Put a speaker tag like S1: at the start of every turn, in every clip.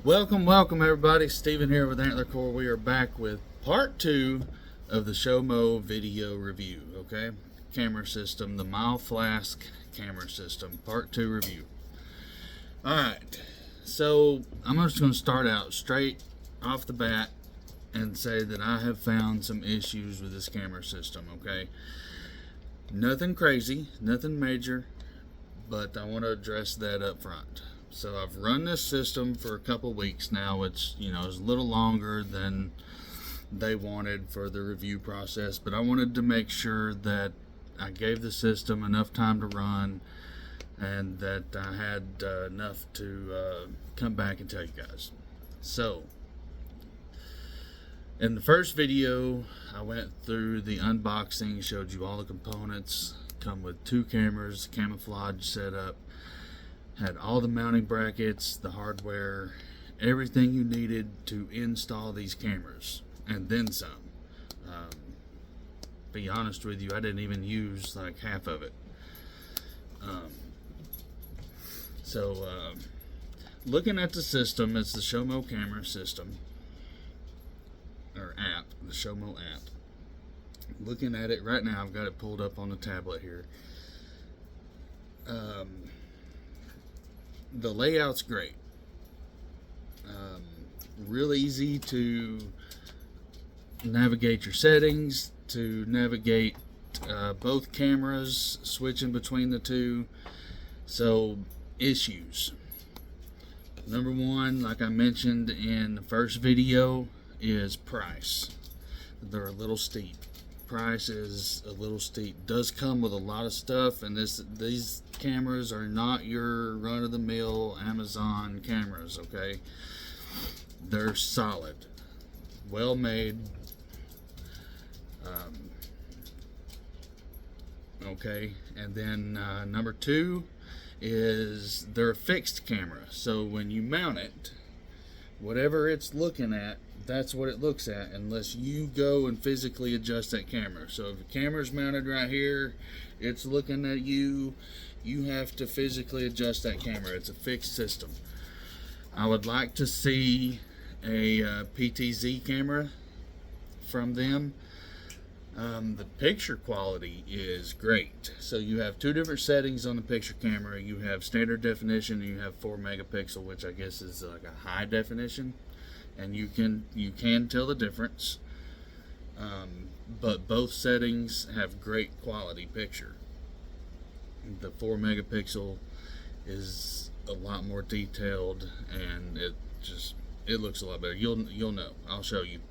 S1: Welcome everybody. Steven here with Antler Core. We are back with part 2 of the Showmo video review. Okay, camera system, the Flask camera system, part 2 review. Alright, so I'm just going to start out straight off the bat and say that I have found some issues with this camera system. Okay, nothing crazy, nothing major, but I want to address that up front. So I've run this system for a couple weeks now. It's a little longer than they wanted for the review process, but I wanted to make sure that I gave the system enough time to run and that I had enough to come back and tell you guys. So in the first video I went through the unboxing, showed you all the components, come with 2 cameras, camouflage setup, had all the mounting brackets, the hardware, everything you needed to install these cameras, and then some. Be honest with you, I didn't even use like half of it. Looking at the system, it's the Showmo camera system, or app, the Showmo app. Looking at it right now, I've got it pulled up on the tablet here. The layout's great. Real easy to navigate your settings, to navigate both cameras, switching between the two. So, issues. Number one, like I mentioned in the first video, is price. They're a little steep. Price is a little steep. Does come with a lot of stuff, and these cameras are not your run-of-the-mill Amazon cameras. Okay, they're solid, well made. Okay, and then number 2 is they're a fixed camera, so when you mount it, whatever it's looking at, that's what it looks at, unless you go and physically adjust that camera. So if the camera's mounted right here, it's looking at you, you have to physically adjust that camera. It's a fixed system. I would like to see a PTZ camera from them. The picture quality is great. So you have 2 different settings on the picture camera. You have standard definition and you have 4 megapixel, which I guess is like a high definition. And you can tell the difference, but both settings have great quality picture. The 4 megapixel is a lot more detailed, and it looks a lot better. You'll know. I'll show you.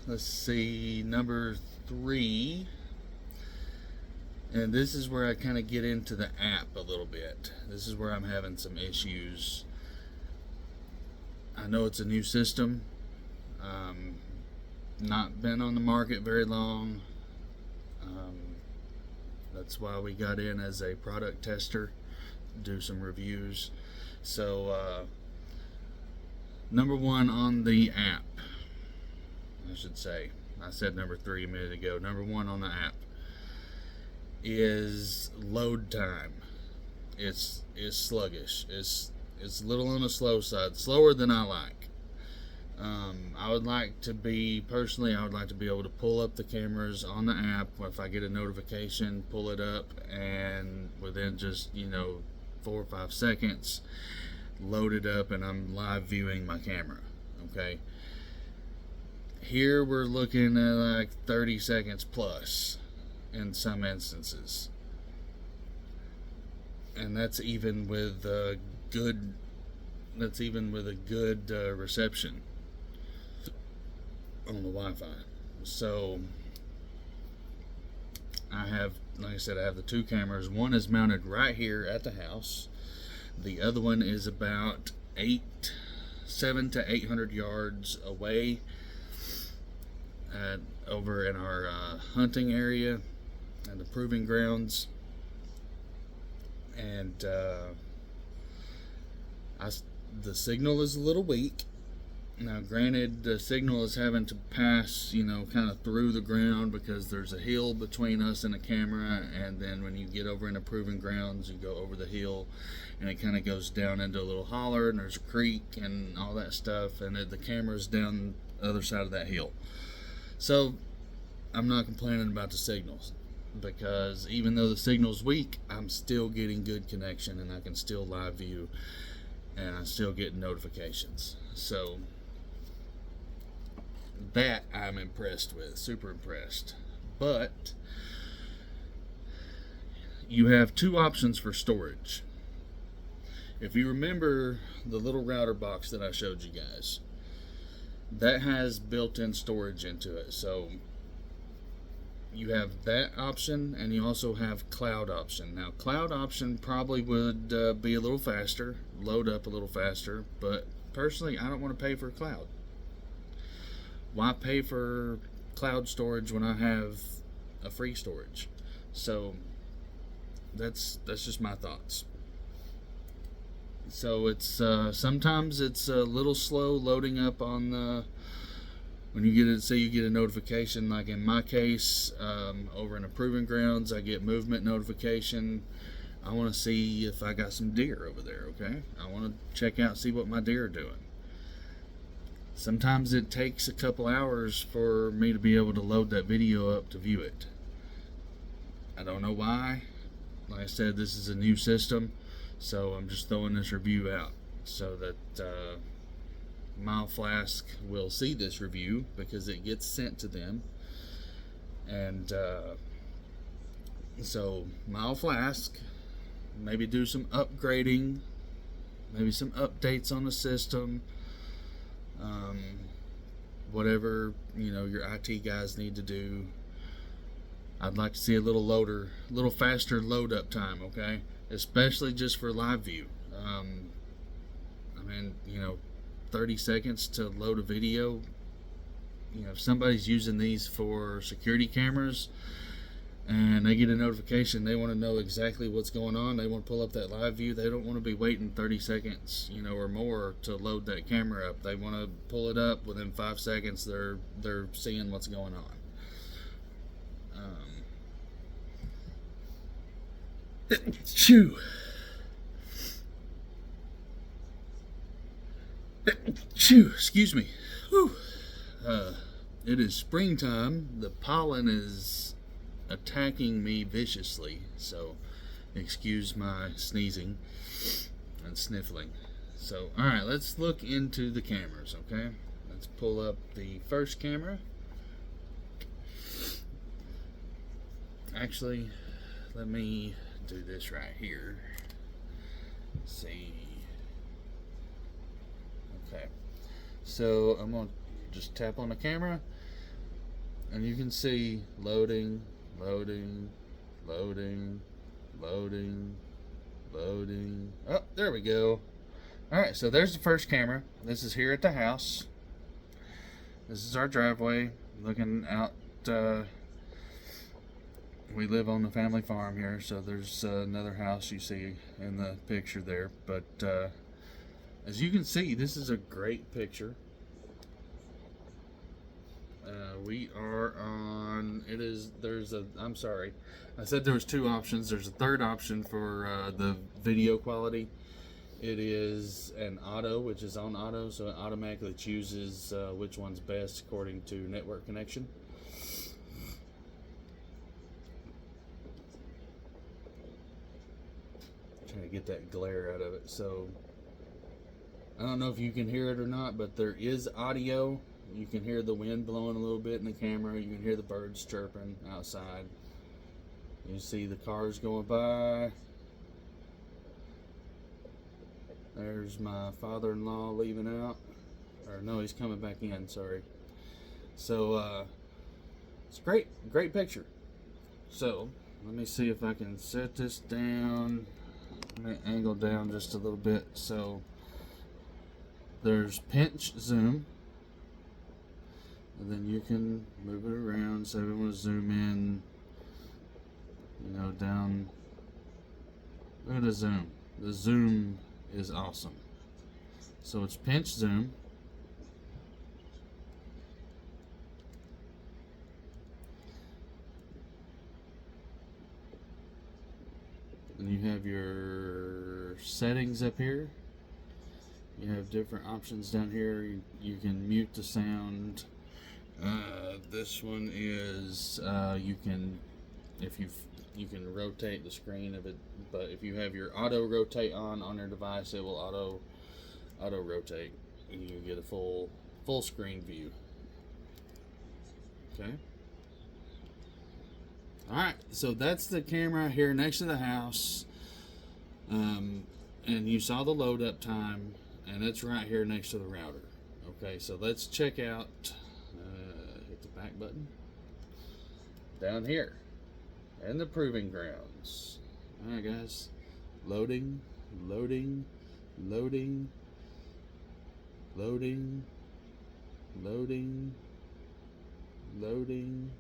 S1: Let's see, number 3. And this is where I kind of get into the app a little bit. This is where I'm having some issues. I know it's a new system. Not been on the market very long. That's why we got in as a product tester, do some reviews. So, number 1 on the app, I should say. I said number 3 a minute ago. Number 1 on the app is load time. It's sluggish. It's a little on the slow side, slower than I like. I would like to be able to pull up the cameras on the app. If I get a notification, pull it up, and within just 4 or 5 seconds, load it up, and I'm live viewing my camera. Okay. Here we're looking at like 30 seconds plus in some instances, and that's even with a good reception on the Wi-Fi. So I have, like I said, I have the 2 cameras. One is mounted right here at the house. The other one is about 700 to 800 yards away, over in our hunting area and the proving grounds. And the signal is a little weak. Now, granted, the signal is having to pass, kind of through the ground because there's a hill between us and the camera, and then when you get over into proven grounds, you go over the hill, and it kind of goes down into a little holler, and there's a creek and all that stuff, and the camera's down the other side of that hill. So, I'm not complaining about the signals, because even though the signal's weak, I'm still getting good connection, and I can still live view, and I still get notifications. So that I'm impressed with, super impressed. But you have two options for storage. If you remember the little router box that I showed you guys, that has built-in storage into it. So you have that option, and you also have cloud option. Now, cloud option probably would be a little faster, load up a little faster, but personally, I don't want to pay for cloud. Why pay for cloud storage when I have a free storage? So that's just my thoughts. So it's sometimes it's a little slow loading up on the when you get it. Say you get a notification, like in my case, over in Approving Grounds, I get movement notification. I want to see if I got some deer over there. Okay, I want to check out, see what my deer are doing. Sometimes it takes a couple hours for me to be able to load that video up to view it. I don't know why. Like I said, this is a new system, so I'm just throwing this review out so that Flask will see this review, because it gets sent to them. And so Flask, maybe do some upgrading, maybe some updates on the system. Whatever your IT guys need to do. I'd like to see a little faster load up time, okay? Especially just for live view. 30 seconds to load a video. If somebody's using these for security cameras and they get a notification, they want to know exactly what's going on. They want to pull up that live view. They don't want to be waiting 30 seconds, or more to load that camera up. They want to pull it up within 5 seconds. They're seeing what's going on. Chew. Excuse me. Whew. It is springtime. The pollen is attacking me viciously, so excuse my sneezing and sniffling. So, alright, let's look into the cameras, okay? Let's pull up the first camera. Actually, let me do this right here. Let's see. Okay. So, I'm going to just tap on the camera, and you can see loading. Oh, there we go. Alright, so there's the first camera. This is here at the house. This is our driveway looking out. We live on the family farm here, so there's another house you see in the picture there. But as you can see, this is a great picture. We are on, I'm sorry, I said there was two options. There's a third option for the video quality. It is an auto, which is on auto, so it automatically chooses which one's best according to network connection. Trying to get that glare out of it. So I don't know if you can hear it or not, but there is audio. You can hear the wind blowing a little bit in the camera. You can hear the birds chirping outside. You see the cars going by. There's my father-in-law leaving out. Or no, he's coming back in, sorry. So, it's a great picture. So, let me see if I can set this down. Let me angle down just a little bit. So, there's pinch zoom. And then you can move it around. So if we want to zoom in, down. Look at the zoom. The zoom is awesome. So it's pinch zoom. And you have your settings up here. You have different options down here. You can mute the sound. This one is you can, if you can rotate the screen of it, but if you have your auto rotate on your device, it will auto rotate, and you get a full screen view. Okay. All right, so that's the camera here next to the house, and you saw the load up time, and it's right here next to the router. Okay, so let's check out. Hit the back button down here and the proving grounds. All right, guys, loading, loading, loading, loading, loading, loading.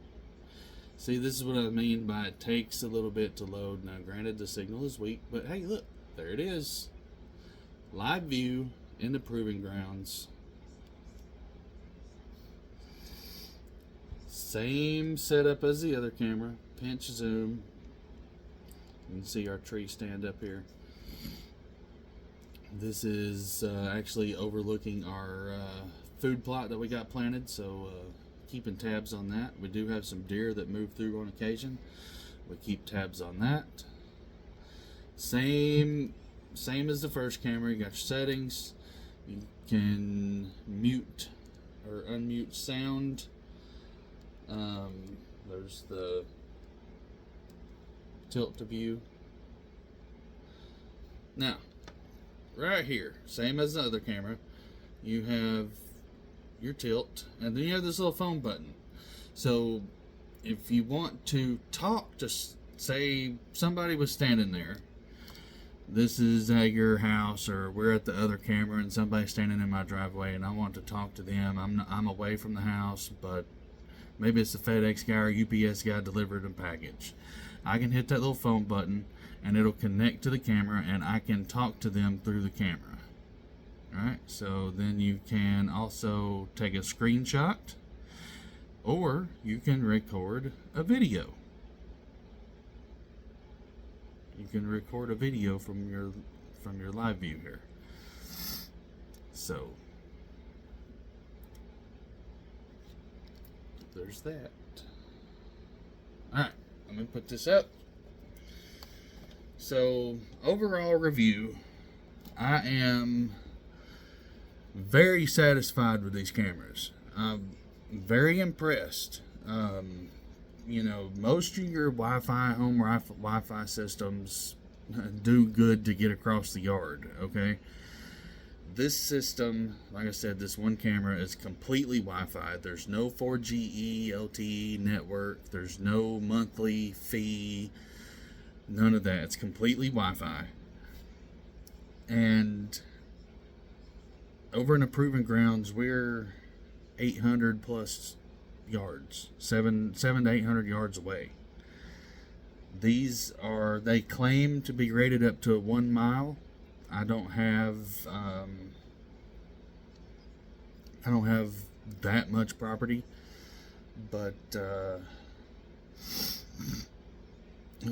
S1: See, this is what I mean by it takes a little bit to load. Now, granted, the signal is weak, but hey, look, there it is. Live view in the proving grounds. Same setup as the other camera. Pinch zoom. You can see our tree stand up here. This is actually overlooking our food plot that we got planted, so keeping tabs on that. We do have some deer that move through on occasion. We keep tabs on that. Same as the first camera. You got your settings. You can mute or unmute sound. There's the tilt to view. Now, right here, same as the other camera, you have your tilt, and then you have this little phone button. So if you want to talk to, say somebody was standing there, this is at your house, or we're at the other camera and somebody's standing in my driveway and I want to talk to them. I'm away from the house, but maybe it's the FedEx guy or UPS guy delivered a package. I can hit that little phone button and it'll connect to the camera and I can talk to them through the camera. Alright, so then you can also take a screenshot, or you can record a video. You can record a video from your live view here. So there's that. Alright, I'm gonna put this up. So overall review, I am very satisfied with these cameras. I'm very impressed. You know, most of your Wi-Fi, home Wi-Fi systems do good to get across the yard, okay? This system, like I said, this one camera is completely Wi-Fi. There's no 4G LTE network. There's no monthly fee. None of that. It's completely Wi-Fi. And over in the proving grounds, we're 800 plus yards, 7 to 800 yards away. These are, they claim to be rated up to 1 mile. I don't have that much property, but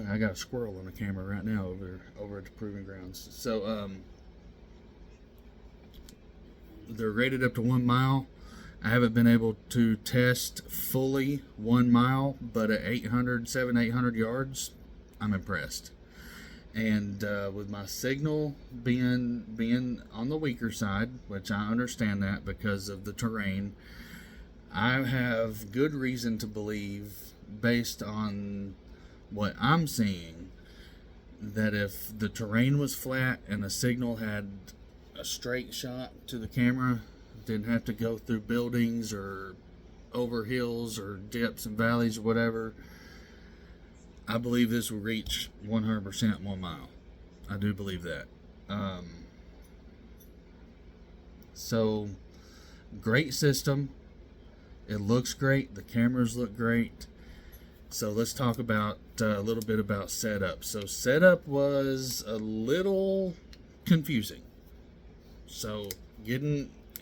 S1: I got a squirrel on the camera right now over at the proving grounds. So they're rated up to 1 mile. I haven't been able to test fully 1 mile, but at 700 to 800 yards, I'm impressed. And with my signal being on the weaker side, which I understand that because of the terrain, I have good reason to believe, based on what I'm seeing, that if the terrain was flat and the signal had a straight shot to the camera, didn't have to go through buildings or over hills or dips and valleys or whatever, I believe this will reach 100% 1 mile. I do believe that. So, great system. It looks great. The cameras look great. So let's talk about a little bit about setup. So setup was a little confusing. So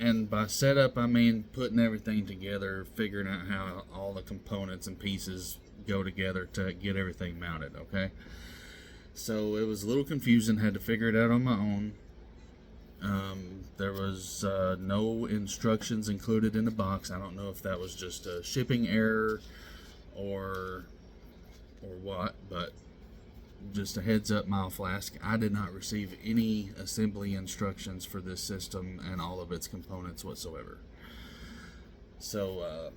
S1: and by setup I mean putting everything together, figuring out how all the components and pieces go together to get everything mounted, okay? So it was a little confusing, had to figure it out on my own. There was no instructions included in the box. I don't know if that was just a shipping error or what, but just a heads up, Mile Flask, I did not receive any assembly instructions for this system and all of its components whatsoever. So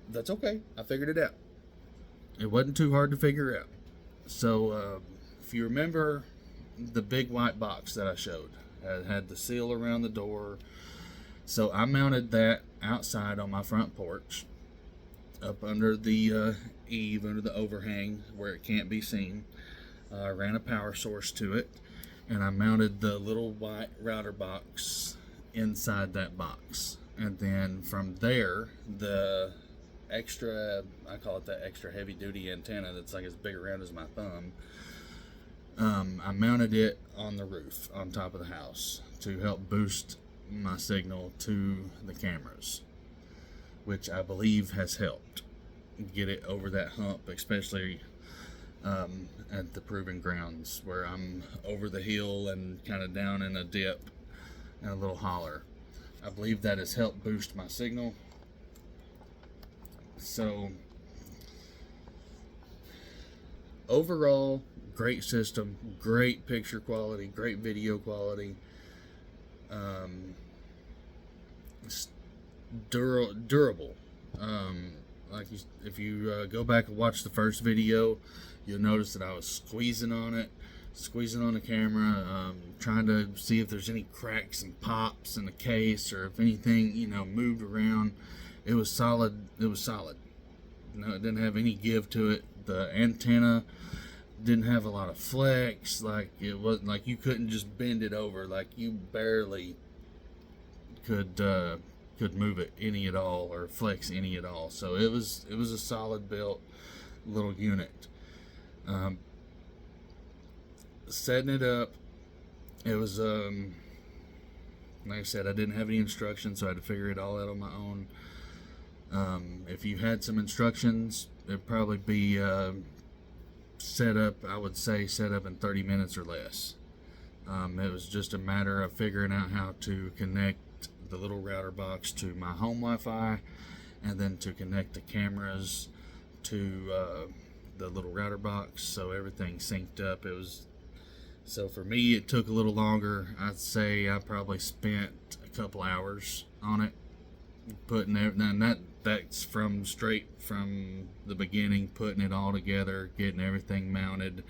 S1: that's okay. I figured it out. It wasn't too hard to figure out. So if you remember the big white box that I showed, it had the seal around the door. So I mounted that outside on my front porch, up under the eave, under the overhang where it can't be seen. I ran a power source to it, and I mounted the little white router box inside that box. And then from there, the extra, I call it the extra heavy duty antenna that's like as big around as my thumb, I mounted it on the roof on top of the house to help boost my signal to the cameras, which I believe has helped get it over that hump, especially at the proving grounds where I'm over the hill and kind of down in a dip and a little holler. I believe that has helped boost my signal. So overall, great system, great picture quality, great video quality. Durable. If you go back and watch the first video, you'll notice that I was squeezing on the camera, trying to see if there's any cracks and pops in the case, or if anything, moved around. It was solid. No, it didn't have any give to it. The antenna didn't have a lot of flex. Like, it wasn't like you couldn't just bend it over. Like, you barely could move it any at all or flex any at all. So it was a solid built little unit. Setting it up, it was like I said, I didn't have any instructions, so I had to figure it all out on my own. If you had some instructions, it'd probably be set up in 30 minutes or less. It was just a matter of figuring out how to connect the little router box to my home Wi-Fi, and then to connect the cameras to the little router box, so everything synced up. So for me, it took a little longer. I'd say I probably spent a couple hours on it, putting it, and that's straight from the beginning, putting it all together, getting everything mounted,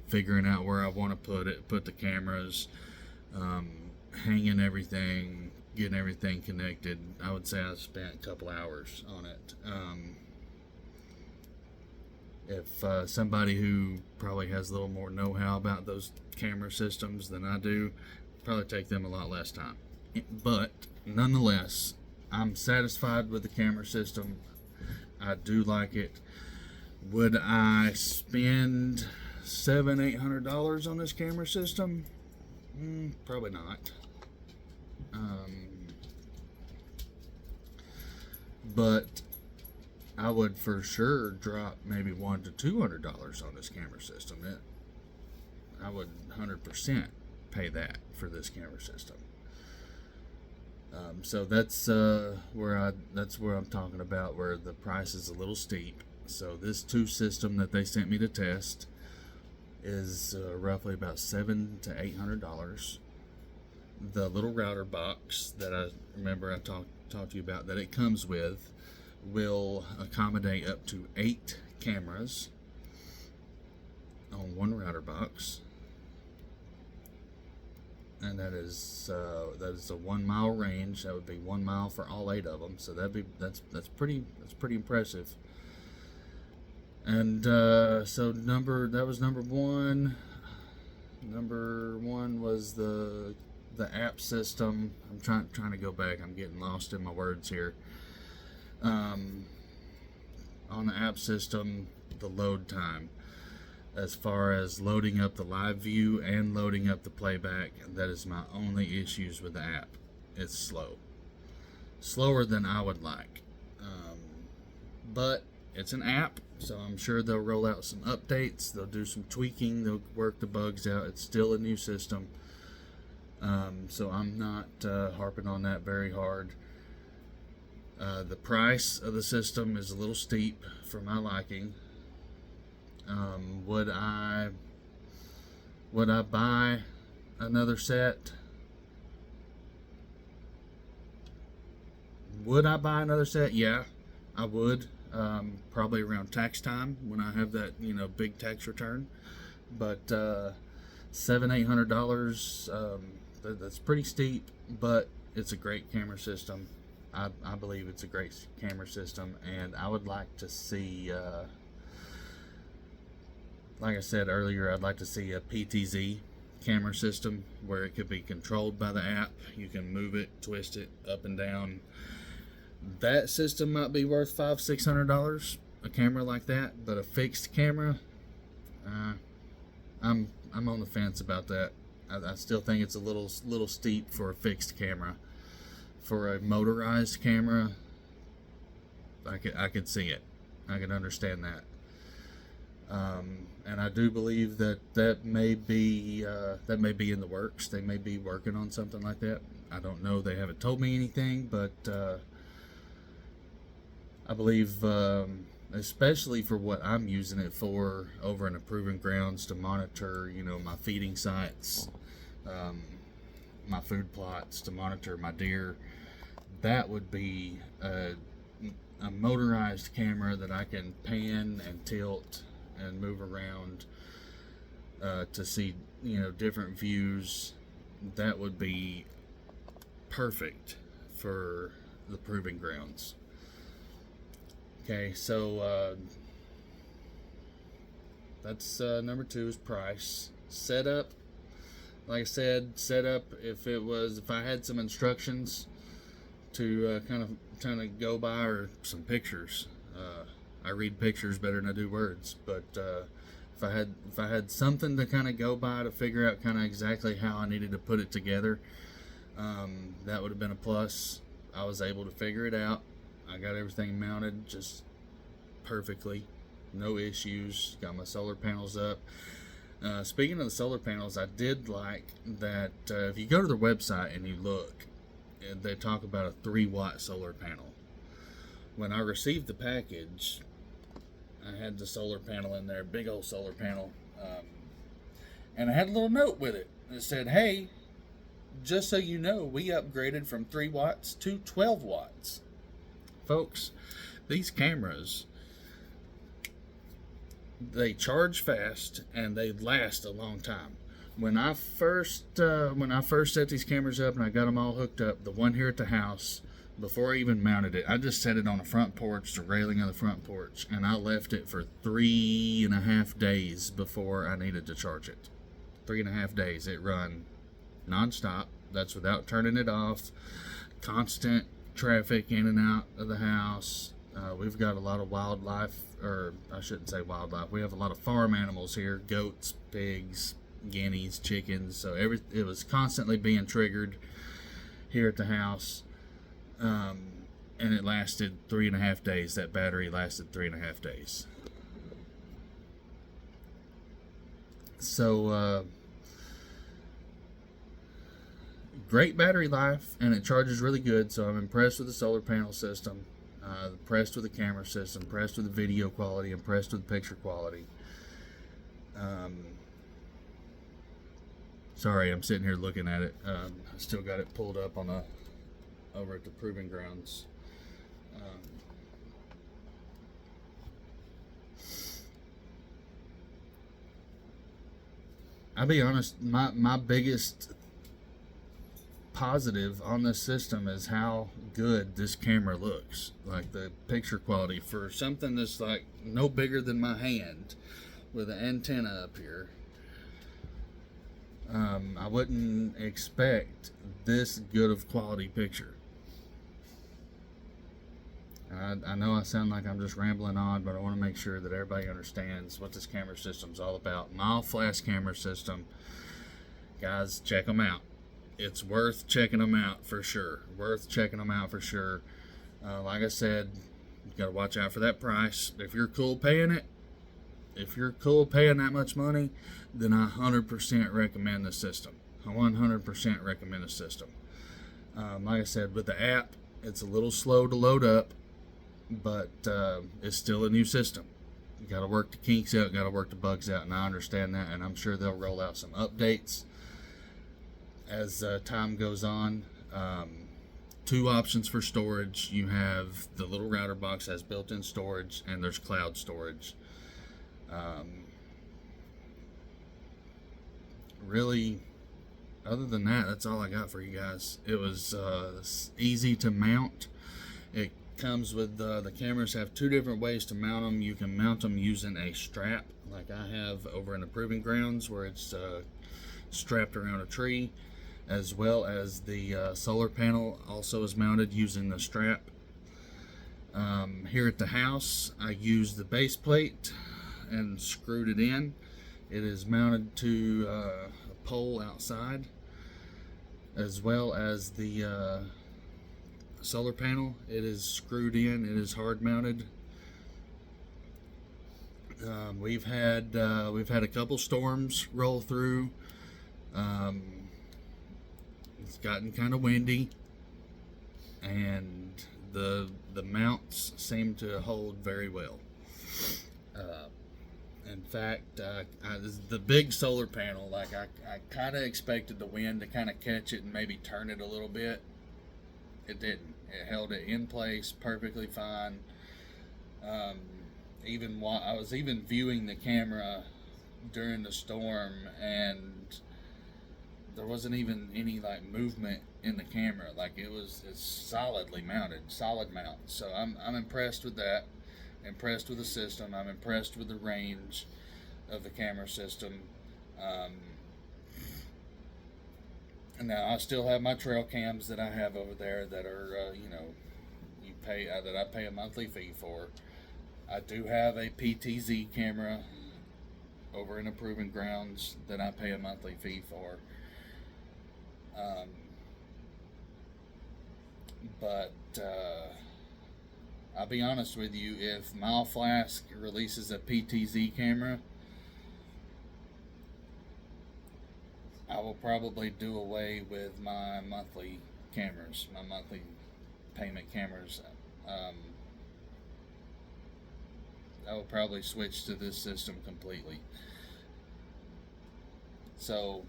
S1: figuring out where I want to put the cameras, hanging everything, getting everything connected. I would say I spent a couple hours on it. If somebody who probably has a little more know-how about those camera systems than I do, probably take them a lot less time. But nonetheless, I'm satisfied with the camera system. I do like it. Would I spend $700-800 on this camera system? Probably not. But I would for sure drop maybe $100 to $200 on this camera system. I would 100% pay that for this camera system. So that's where I'm talking about, where the price is a little steep. So this 2 system that they sent me to test is roughly about $700 to $800. The little router box that I talked to you about that it comes with will accommodate up to 8 cameras on one router box, and that is a 1 mile range. That would be 1 mile for all 8 of them. So that's pretty impressive. And so that was number 1. Number 1 was the app system. I'm trying to go back. I'm getting lost in my words here. On the app system, the load time, as far as loading up the live view and loading up the playback, that is my only issues with the app. It's slower than I would like, but It's an app, so I'm sure they'll roll out some updates. They'll do some tweaking. They'll work the bugs out. It's still a new system, so I'm not harping on that very hard. The price of the system is a little steep for my liking. Would I buy another set? Would I buy another set? Yeah, I would. Probably around tax time when I have that, big tax return. But $700-800, that's pretty steep, but it's a great camera system. I believe it's a great camera system, and I would like to see, like I said earlier, I'd like to see a PTZ camera system where it could be controlled by the app. You can move it, twist it up and down. That system might be worth $500-600, a camera like that, but a fixed camera, I'm on the fence about that. I still think it's a little steep for a fixed camera. For a motorized camera, I could see it. I could understand that. And I do believe that may be in the works. They may be working on something like that. I don't know. They haven't told me anything, but I believe, especially for what I'm using it for over in Approving Grounds to monitor, my feeding sites, my food plots, to monitor my deer. That would be a motorized camera that I can pan and tilt and move around to see, different views. That would be perfect for the Proving Grounds. Okay, so that's number 2 is price. Setup, like I said, if I had some instructions to kind of go by, or some pictures. I read pictures better than I do words, but if I had something to kind of go by to figure out kind of exactly how I needed to put it together, that would have been a plus. I was able to figure it out. I got everything mounted just perfectly, no issues. Got my solar panels up. Speaking of the solar panels, I did like that if you go to their website and you look, they talk about a 3-watt solar panel. When I received the package, I had the solar panel in there, big old solar panel, and I had a little note with it. It said, "Hey, just so you know, we upgraded from 3 watts to 12 watts. Folks, these cameras, they charge fast and they last a long time. When I first set these cameras up and I got them all hooked up, the one here at the house, before I even mounted it, I just set it on the front porch, the railing of the front porch, and I left it for 3.5 days before I needed to charge it. 3.5 days. It run non-stop. That's without turning it off. Constant traffic in and out of the house. We've got a lot of wildlife, or I shouldn't say wildlife. We have a lot of farm animals here: goats, pigs, guineas, chickens. So it was constantly being triggered here at the house. And it lasted 3.5 days. That battery lasted 3.5 days. So, great battery life, and it charges really good. So I'm impressed with the solar panel system, impressed with the camera system, impressed with the video quality, impressed with the picture quality. Sorry, I'm sitting here looking at it. I still got it pulled up over at the Proving Grounds. I'll be honest, my biggest positive on this system is how good this camera looks. Like the picture quality for something that's like no bigger than my hand with an antenna up here. I wouldn't expect this good of quality picture. I know I sound like I'm just rambling on, but I want to make sure that everybody understands what this camera system's all about. My Flask camera system, guys, check them out. It's worth checking them out for sure. Like I said, You got to watch out for that price. If you're cool paying it, if you're cool paying that much money, then I 100% recommend the system. I 100% recommend the system. Like I said, with the app, it's a little slow to load up, but it's still a new system. You got to work the kinks out, got to work the bugs out, and I understand that, and I'm sure they'll roll out some updates as time goes on. Two options for storage. You have the little router box has built-in storage, and there's cloud storage. Really, other than that, that's all I got for you guys. It was easy to mount. It comes with the cameras have two different ways to mount them. You can mount them using a strap, like I have over in the proving grounds, where it's strapped around a tree, as well as the solar panel also is mounted using the strap. Here at the house, I used the base plate and screwed it in. It is mounted to a pole outside, as well as the solar panel. It is screwed in. It is hard mounted. We've had a couple storms roll through. It's gotten kind of windy, and the mounts seem to hold very well. In fact, the big solar panel, like I kind of expected the wind to kind of catch it and maybe turn it a little bit. It didn't. It held it in place perfectly fine. Even while I was even viewing the camera during the storm, and there wasn't even any like movement in the camera. Like it's solidly mounted, solid mount. So I'm impressed with that. Impressed with the system. I'm impressed with the range of the camera system. And now I still have my trail cams that I have over there that are that I pay a monthly fee for. I do have a PTZ camera over in the proving grounds that I pay a monthly fee for. But I'll be honest with you, if Flask releases a PTZ camera, I will probably do away with my monthly cameras, my monthly payment cameras. I will probably switch to this system completely. So,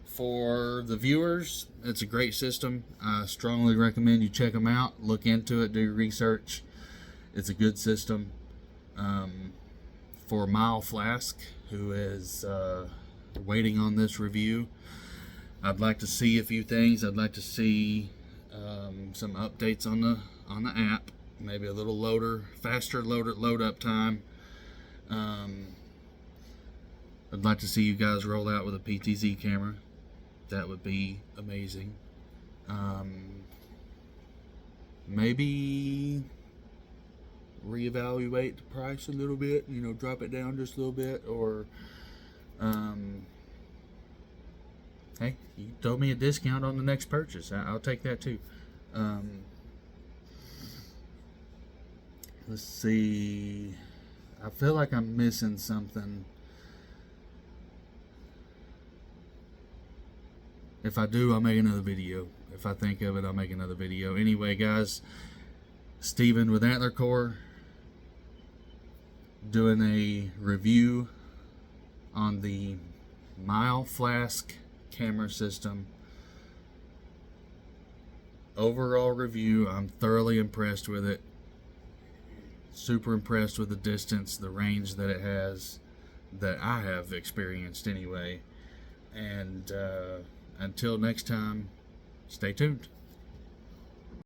S1: for the viewers, it's a great system. I strongly recommend you check them out, look into it, do your research. It's a good system. For Flask, who is waiting on this review, I'd like to see a few things. I'd like to see some updates on the app, maybe a little faster load up time. I'd like to see you guys roll out with a PTZ camera. That would be amazing. Maybe reevaluate the price a little bit, drop it down just a little bit, or hey, you throw me a discount on the next purchase. I'll take that too. Let's see. I feel like I'm missing something. If I do, I'll make another video. If I think of it, I'll make another video. Anyway, guys, Steven with Antler Core doing a review on the Flask camera system. Overall review, I'm thoroughly impressed with it. Super impressed with the distance, the range that it has, that I have experienced anyway. And until next time, stay tuned.